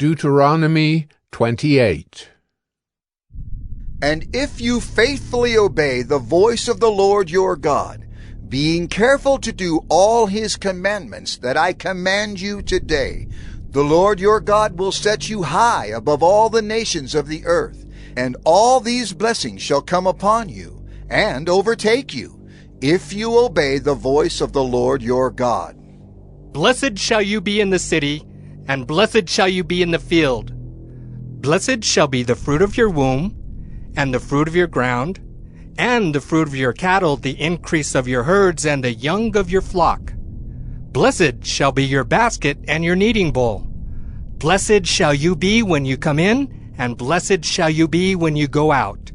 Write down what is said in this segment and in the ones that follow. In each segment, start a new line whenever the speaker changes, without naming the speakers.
Deuteronomy 28.
And if you faithfully obey the voice of the Lord your God, being careful to do all his commandments that I command you today, the Lord your God will set you high above all the nations of the earth, and all these blessings shall come upon you and overtake you, if you obey the voice of the Lord your God.
Blessed shall you be in the city, and blessed shall you be in the field. Blessed shall be the fruit of your womb, and the fruit of your ground, and the fruit of your cattle, the increase of your herds, and the young of your flock. Blessed shall be your basket and your kneading bowl. Blessed shall you be when you come in, and blessed shall you be when you go out.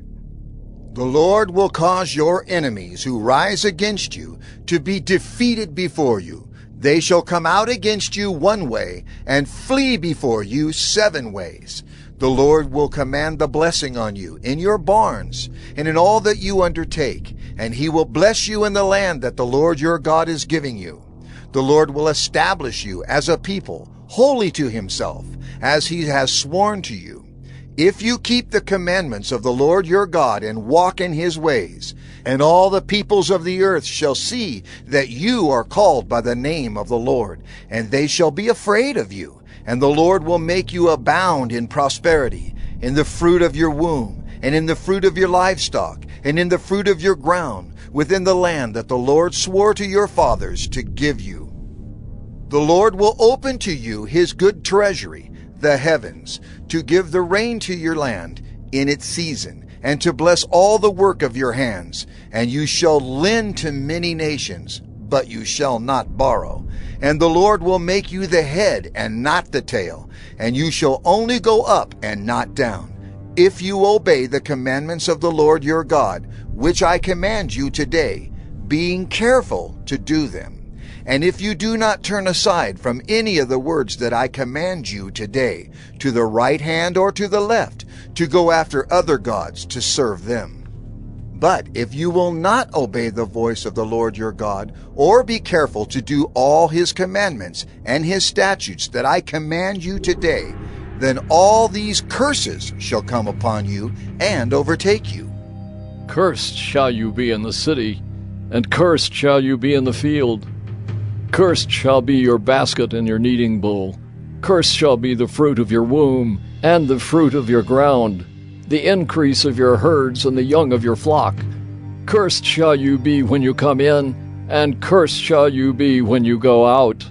The Lord will cause your enemies who rise against you to be defeated before you. They shall come out against you one way, and flee before you 7 ways. The Lord will command the blessing on you in your barns and in all that you undertake, and he will bless you in the land that the Lord your God is giving you. The Lord will establish you as a people, holy to himself, as he has sworn to you. If you keep the commandments of the Lord your God and walk in his ways, and all the peoples of the earth shall see that you are called by the name of the Lord, and they shall be afraid of you. And the Lord will make you abound in prosperity, in the fruit of your womb, and in the fruit of your livestock, and in the fruit of your ground, within the land that the Lord swore to your fathers to give you. The Lord will open to you his good treasury, the heavens, to give the rain to your land in its season, and to bless all the work of your hands. And you shall lend to many nations, but you shall not borrow. And the Lord will make you the head and not the tail, and you shall only go up and not down, if you obey the commandments of the Lord your God, which I command you today, being careful to do them. And if you do not turn aside from any of the words that I command you today, to the right hand or to the left, to go after other gods to serve them. But if you will not obey the voice of the Lord your God, or be careful to do all his commandments and his statutes that I command you today, then all these curses shall come upon you and overtake you.
Cursed shall you be in the city, and cursed shall you be in the field. Cursed shall be your basket and your kneading bowl. Cursed shall be the fruit of your womb, and the fruit of your ground, the increase of your herds and the young of your flock. Cursed shall you be when you come in, and cursed shall you be when you go out.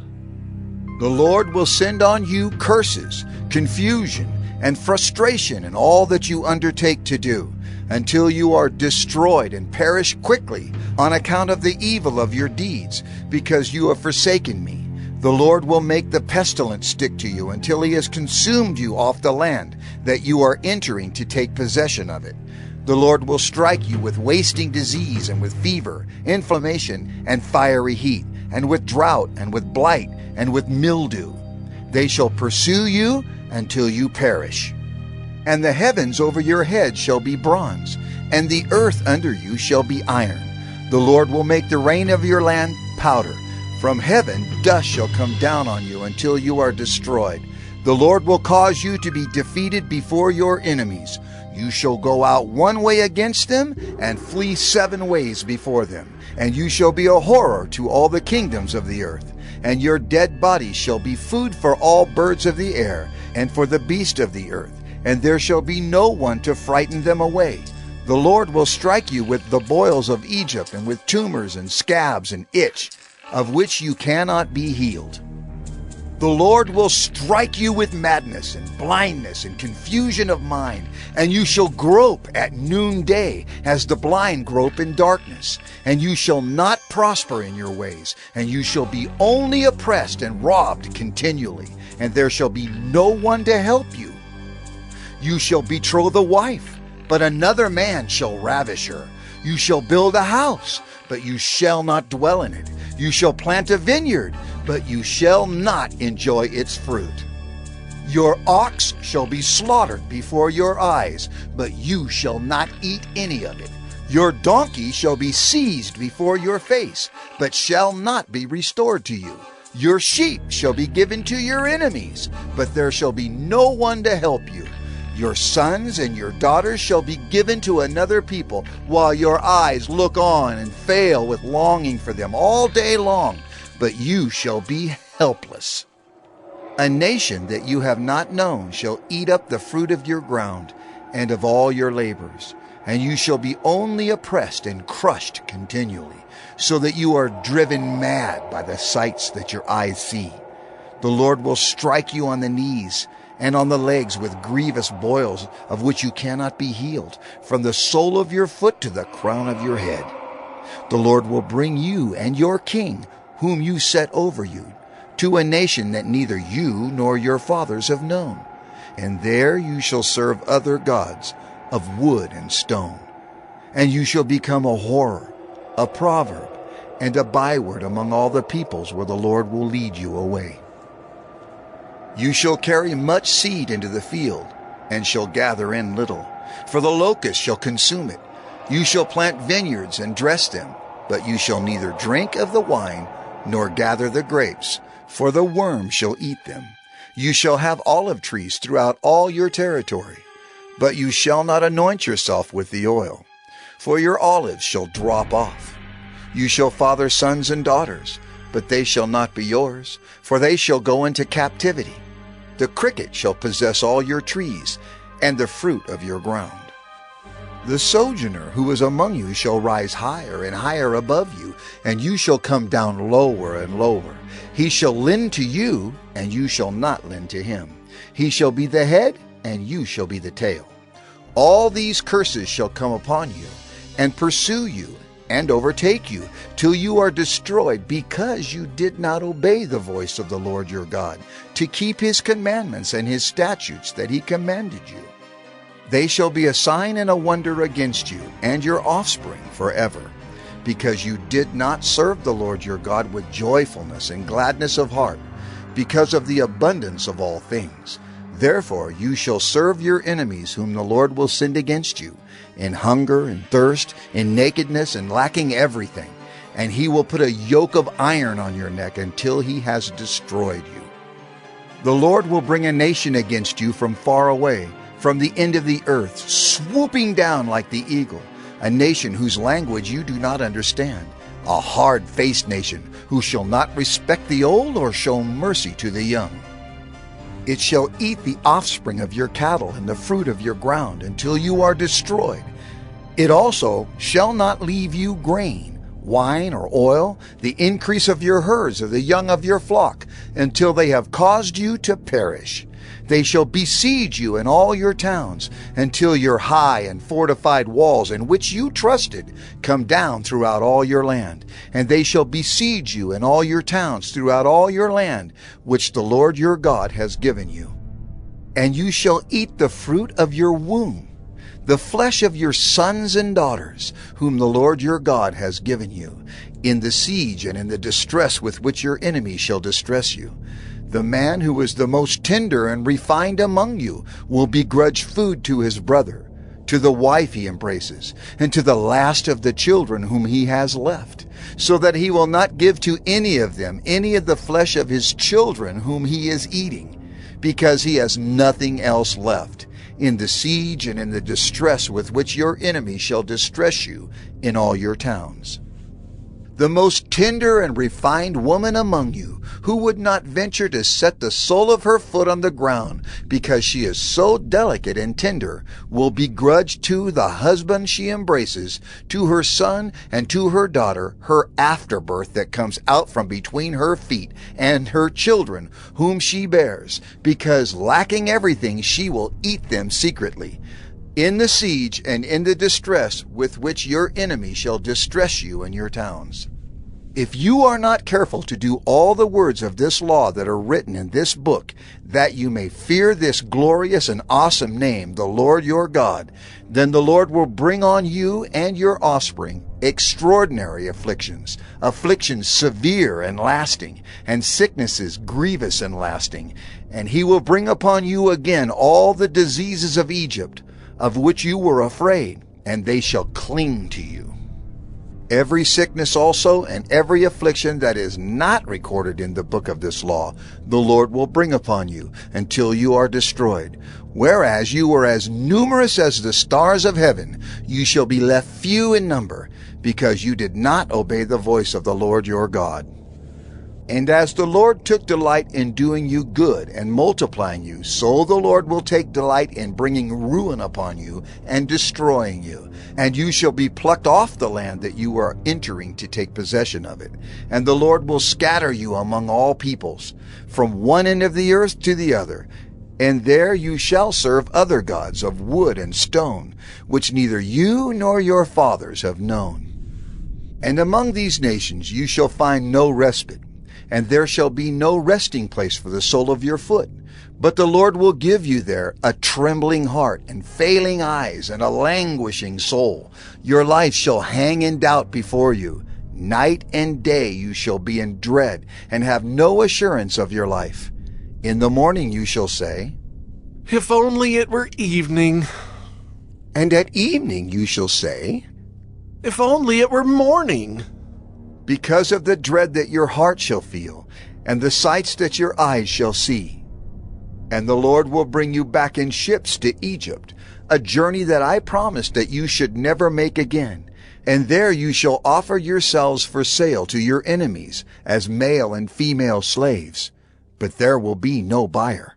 The Lord will send on you curses, confusion, and frustration in all that you undertake to do, until you are destroyed and perish quickly on account of the evil of your deeds, because you have forsaken me. The Lord will make the pestilence stick to you until he has consumed you off the land that you are entering to take possession of it. The Lord will strike you with wasting disease and with fever, inflammation, and fiery heat, and with drought, and with blight, and with mildew. They shall pursue you until you perish. And the heavens over your head shall be bronze, and the earth under you shall be iron. The Lord will make the rain of your land powder. From heaven dust shall come down on you until you are destroyed. The Lord will cause you to be defeated before your enemies. You shall go out one way against them, and flee 7 ways before them. And you shall be a horror to all the kingdoms of the earth. And your dead bodies shall be food for all birds of the air, and for the beasts of the earth. And there shall be no one to frighten them away. The Lord will strike you with the boils of Egypt, and with tumors and scabs and itch, of which you cannot be healed. The Lord will strike you with madness and blindness and confusion of mind, and you shall grope at noonday as the blind grope in darkness. And you shall not prosper in your ways, and you shall be only oppressed and robbed continually, and there shall be no one to help you. You shall betroth a wife, but another man shall ravish her. You shall build a house, but you shall not dwell in it. You shall plant a vineyard, but you shall not enjoy its fruit. Your ox shall be slaughtered before your eyes, but you shall not eat any of it. Your donkey shall be seized before your face, but shall not be restored to you. Your sheep shall be given to your enemies, but there shall be no one to help you. Your sons and your daughters shall be given to another people, while your eyes look on and fail with longing for them all day long, but you shall be helpless. A nation that you have not known shall eat up the fruit of your ground and of all your labors, and you shall be only oppressed and crushed continually, so that you are driven mad by the sights that your eyes see. The Lord will strike you on the knees and on the legs with grievous boils, of which you cannot be healed, from the sole of your foot to the crown of your head. The Lord will bring you and your king, whom you set over you, to a nation that neither you nor your fathers have known, and there you shall serve other gods of wood and stone. And you shall become a horror, a proverb, and a byword among all the peoples where the Lord will lead you away. You shall carry much seed into the field, and shall gather in little, for the locust shall consume it. You shall plant vineyards and dress them, but you shall neither drink of the wine nor gather the grapes, for the worm shall eat them. You shall have olive trees throughout all your territory, but you shall not anoint yourself with the oil, for your olives shall drop off. You shall father sons and daughters, but they shall not be yours, for they shall go into captivity. The cricket shall possess all your trees, and the fruit of your ground. The sojourner who is among you shall rise higher and higher above you, and you shall come down lower and lower. He shall lend to you, and you shall not lend to him. He shall be the head, and you shall be the tail. All these curses shall come upon you, and pursue you, and overtake you, till you are destroyed, because you did not obey the voice of the Lord your God, to keep his commandments and his statutes that he commanded you. They shall be a sign and a wonder against you and your offspring forever, because you did not serve the Lord your God with joyfulness and gladness of heart, because of the abundance of all things. Therefore you shall serve your enemies whom the Lord will send against you, in hunger and thirst, in nakedness and lacking everything. And he will put a yoke of iron on your neck until he has destroyed you. The Lord will bring a nation against you from far away, from the end of the earth, swooping down like the eagle, a nation whose language you do not understand, a hard-faced nation who shall not respect the old or show mercy to the young. It shall eat the offspring of your cattle and the fruit of your ground until you are destroyed. It also shall not leave you grain, wine, or oil, the increase of your herds or the young of your flock, until they have caused you to perish. They shall besiege you in all your towns, until your high and fortified walls in which you trusted come down throughout all your land. And they shall besiege you in all your towns throughout all your land, which the Lord your God has given you. And you shall eat the fruit of your womb, the flesh of your sons and daughters, whom the Lord your God has given you, in the siege and in the distress with which your enemy shall distress you. The man who is the most tender and refined among you will begrudge food to his brother, to the wife he embraces, and to the last of the children whom he has left, so that he will not give to any of them any of the flesh of his children whom he is eating, because he has nothing else left, in the siege and in the distress with which your enemy shall distress you in all your towns. The most tender and refined woman among you, who would not venture to set the sole of her foot on the ground, because she is so delicate and tender, will begrudge to the husband she embraces, to her son and to her daughter, her afterbirth that comes out from between her feet, and her children whom she bears, because lacking everything she will eat them secretly, in the siege and in the distress with which your enemy shall distress you in your towns. If you are not careful to do all the words of this law that are written in this book, that you may fear this glorious and awesome name, the Lord your God, then the Lord will bring on you and your offspring extraordinary afflictions, afflictions severe and lasting, and sicknesses grievous and lasting. And he will bring upon you again all the diseases of Egypt, of which you were afraid, and they shall cling to you. Every sickness also and every affliction that is not recorded in the book of this law, the Lord will bring upon you until you are destroyed. Whereas you were as numerous as the stars of heaven, you shall be left few in number, because you did not obey the voice of the Lord your God. And as the Lord took delight in doing you good and multiplying you, so the Lord will take delight in bringing ruin upon you and destroying you. And you shall be plucked off the land that you are entering to take possession of it. And the Lord will scatter you among all peoples, from one end of the earth to the other. And there you shall serve other gods of wood and stone, which neither you nor your fathers have known. And among these nations you shall find no respite, and there shall be no resting place for the sole of your foot. But the Lord will give you there a trembling heart and failing eyes and a languishing soul. Your life shall hang in doubt before you. Night and day you shall be in dread and have no assurance of your life. In the morning you shall say,
"If only it were evening."
And at evening you shall say,
"If only it were morning."
Because of the dread that your heart shall feel, and the sights that your eyes shall see. And the Lord will bring you back in ships to Egypt, a journey that I promised that you should never make again. And there you shall offer yourselves for sale to your enemies as male and female slaves. But there will be no buyer.